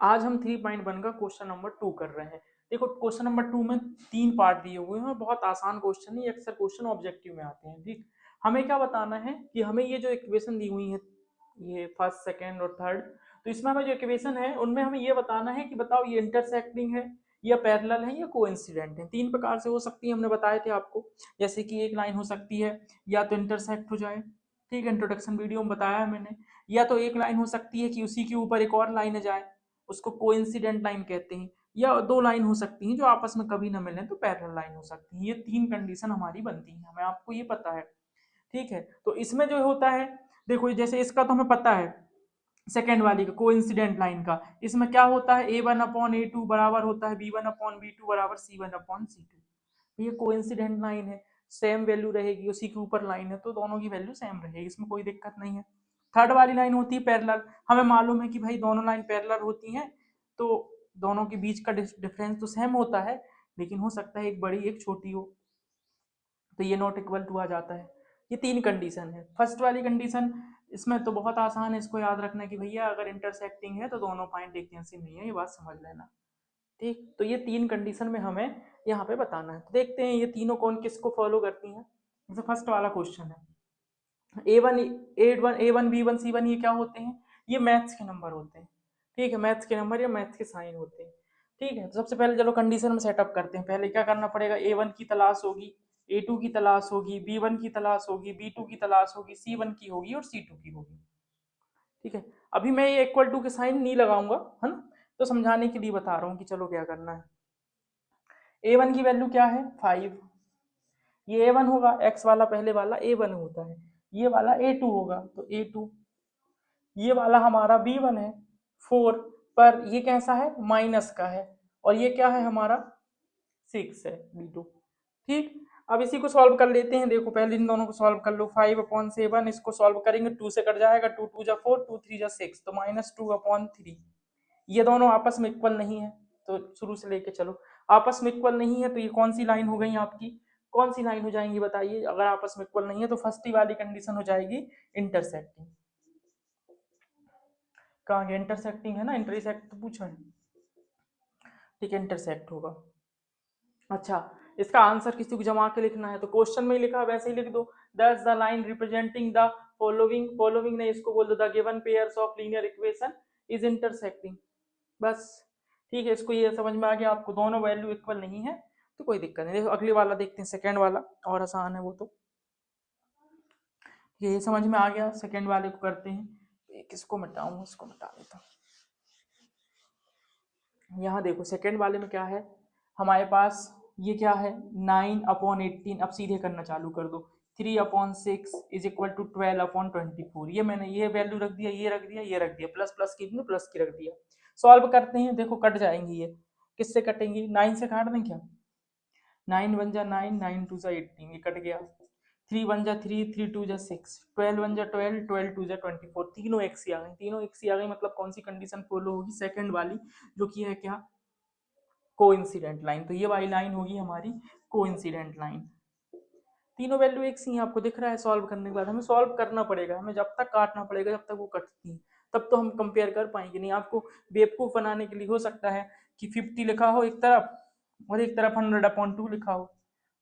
आज हम 3.1 का क्वेश्चन नंबर 2 कर रहे हैं। देखो क्वेश्चन नंबर 2 में 3 पार्ट दिए हुए हैं और बहुत आसान क्वेश्चन है, ये अक्सर क्वेश्चन ऑब्जेक्टिव में आते हैं। ठीक, हमें क्या बताना है कि हमें ये जो इक्वेशन दी हुई है, ये फर्स्ट सेकेंड और थर्ड, तो इसमें हमें जो इक्वेशन है उनमें हमें ये बताना है कि बताओ ये इंटरसेक्टिंग है या पैरेलल है या कोइंसिडेंट है। 3 प्रकार से हो सकती है, हमने बताए थे आपको। जैसे कि एक लाइन हो सकती है या तो इंटरसेक्ट हो जाए, ठीक है, इंट्रोडक्शन वीडियो में बताया है मैंने। या तो एक लाइन हो सकती है कि उसी के ऊपर एक और लाइन जाए, उसको कोइंसिडेंट लाइन कहते हैं। या दो लाइन हो सकती हैं जो आपस में कभी ना मिले, तो पैरेलल लाइन हो सकती है। ये 3 कंडीशन हमारी बनती है, हमें आपको ये पता है। ठीक है, तो इसमें जो होता है, देखो जैसे इसका तो हमें पता है, सेकेंड वाली का कोइंसिडेंट लाइन का, इसमें क्या होता है, A1/A2 बराबर होता है B1/B2 बराबर C1/C2। ये कोइंसिडेंट लाइन है, सेम वैल्यू रहेगी, उसी के ऊपर लाइन है तो दोनों की वैल्यू सेम रहेगी, इसमें कोई दिक्कत नहीं है। थर्ड वाली लाइन होती है पैरेलल। हमें मालूम है कि भाई दोनों लाइन पैरेलल होती हैं, तो दोनों के बीच का डिफरेंस तो सेम होता है, लेकिन हो सकता है एक बड़ी एक छोटी हो, तो ये नॉट इक्वल टू आ जाता है। ये 3 कंडीशन है। फर्स्ट वाली कंडीशन, इसमें तो बहुत आसान है, इसको याद रखना कि भैया अगर इंटरसेक्टिंग है तो दोनों पॉइंट एक जैसे नहीं है, ये बात समझ लेना। ठीक, तो ये 3 कंडीशन में हमें यहाँ पे बताना है। तो देखते हैं ये तीनों कौन किसको फॉलो करती हैं। जैसे फर्स्ट वाला क्वेश्चन है, A1 B1 C1 ये क्या होते हैं, ये मैथ्स के नंबर होते हैं। ठीक है, मैथ्स के नंबर या मैथ्स के साइन होते हैं। ठीक है, तो सबसे पहले चलो कंडीशन में सेटअप करते हैं। पहले क्या करना पड़ेगा, A1 की तलाश होगी, A2 की तलाश होगी, B1 की तलाश होगी, B2 की तलाश होगी, C1 की होगी और C2 की होगी। ठीक है, अभी मैं ये इक्वल टू के साइन नहीं लगाऊंगा, है ना, तो समझाने के लिए बता रहा हूँ कि चलो क्या करना है। A1 की वैल्यू क्या है 5, ये A1 होगा, x वाला पहले वाला A1 होता है, ये वाला A2 होगा तो A2, ये वाला हमारा B1 है 4, पर ये कैसा है, माइनस का है, और ये क्या है हमारा 6 है B2। ठीक, अब इसी को सॉल्व कर लेते हैं। देखो पहले इन दोनों को सॉल्व कर लो, 5/7 इसको सॉल्व करेंगे, 2 से कट जाएगा, 2 2 जा 4, 2 3 जा 6, तो -2/3। ये दोनों आपस में इक्वल नहीं है, तो शुरू से लेके चलो, आपस में इक्वल नहीं है तो ये कौन सी लाइन हो गई आपकी, कौन सी लाइन हो जाएंगी बताइए। अगर आपस में इक्वल नहीं है तो फर्स्ट ही वाली कंडीशन हो जाएगी इंटरसेक्टिंग। कहाँ गया, इंटरसेक्टिंग है ना, इंटरसेक्ट तो पूछा है। ठीक है, इंटरसेक्ट होगा। अच्छा, इसका आंसर किसी को जमा के लिखना है तो क्वेश्चन में ही लिखा है वैसे ही लिख दो, that's the line representing the following नहीं, इसको बोल दो the given pairs of linear equation is intersecting, बस। ठीक है, इसको ये समझ में आ गया आपको, दोनों वैल्यू इक्वल नहीं है तो कोई दिक्कत नहीं। देखो अगली वाला देखते हैं, सेकंड वाला और आसान है वो तो, ये समझ में आ गया। सेकंड वाले को करते हैं, किसको मिटाऊं, इसको मिटा देता हूँ। यहाँ देखो सेकंड वाले में क्या है हमारे पास, ये क्या है 9/18, अब सीधे करना चालू कर दो, 3/6 इज इक्वल टू 12/24। ये मैंने ये वैल्यू रख दिया, ये रख दिया, ये रख दिया, प्लस प्लस की प्लस की रख दिया। सॉल्व करते हैं, देखो कट जाएंगी ये, किससे कटेंगी, 9 से काट दें क्या, 9 1 जा 9, 9 2 जा 18, ये कट गया, 3 1 जा 3, 3 2 जा 6, 12 1 जा 12, 12 2 जा 24, तीनों एक्स ही आ गई, तीनों एक्स ही आ गई। मतलब कौन सी कंडीशन फॉलो होगी, सेकंड वाली, जो कि है क्या, कोइंसिडेंट लाइन। तो ये वाली लाइन होगी हमारी कोइंसिडेंट लाइन। तीनों वैल्यू एक सी आपको दिख रहा है, सॉल्व करने के बाद हमें सॉल्व करना पड़ेगा, हमें जब तक काटना पड़ेगा जब तक वो कटती है, तब तो हम कंपेयर कर पाएंगे नहीं। आपको बेवकूफ बनाने के लिए हो सकता है कि 50 लिखा हो एक तरफ और एक तरफ 100/2 लिखा हो,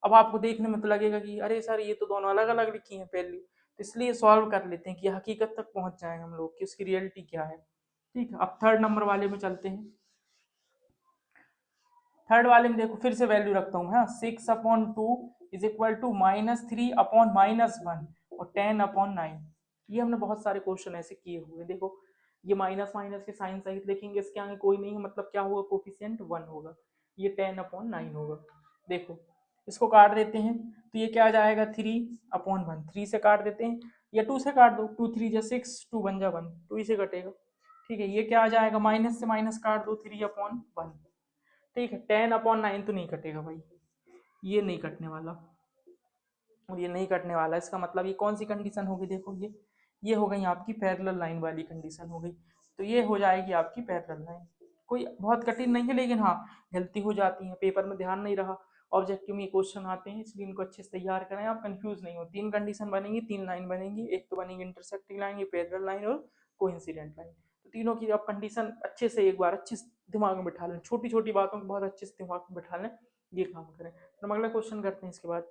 अब आपको देखने में तो लगेगा कि अरे सर ये तो दोनों अलग अलग लिखी हैं वैल्यू, तो इसलिए सॉल्व कर लेते हैं कि हकीकत तक पहुंच जाए हम लोग कि उसकी रियलिटी क्या है। ठीक है, अब थर्ड नंबर वाले में चलते हैं। थर्ड वाले में देखो फिर से वैल्यू रखता हूँ, हाँ, 6/2 इज इक्वल टू -3/-1 और 10/9। ये हमने बहुत सारे क्वेश्चन ऐसे किए हुए। देखो ये माइनस माइनस के साइन सहित लिखेंगे, इसके आगे कोई नहीं है, मतलब क्या होगा, कोफिशिएंट 1 होगा, ये 10/9 होगा। देखो इसको काट देते हैं तो ये क्या आ जाएगा, 3/1, 3 से काट देते हैं या 2 से काट दो, 2 3 जा 6, 2 1 जा 1, 2 से कटेगा। ठीक है, ये क्या आ जाएगा, माइनस से माइनस काट दो, 3/1। ठीक है, 10/9 तो नहीं कटेगा भाई, ये नहीं कटने वाला और ये नहीं कटने वाला, इसका मतलब ये कौन सी कंडीशन होगी, देखो ये हो गई आपकी पैरेलल लाइन वाली कंडीशन हो गई, तो ये हो जाएगी आपकी पैरेलल लाइन। कोई बहुत कठिन नहीं है, लेकिन हाँ गलती हो जाती है, पेपर में ध्यान नहीं रहा, ऑब्जेक्टिव में ये क्वेश्चन आते हैं, इसलिए इनको अच्छे से तैयार करें, आप कंफ्यूज नहीं हो। 3 कंडीशन बनेंगी, 3 लाइन बनेंगी, एक तो बनेगी इंटरसेक्टिंग लाइन, ये पैरेलल लाइन और कोइंसिडेंट लाइन। तो तीनों की आप कंडीशन अच्छे से एक बार अच्छे से दिमाग में बिठा लें, छोटी छोटी बातों को बहुत अच्छे से दिमाग में बिठा लें, ये काम करें। तो हम अगला क्वेश्चन करते हैं इसके बाद।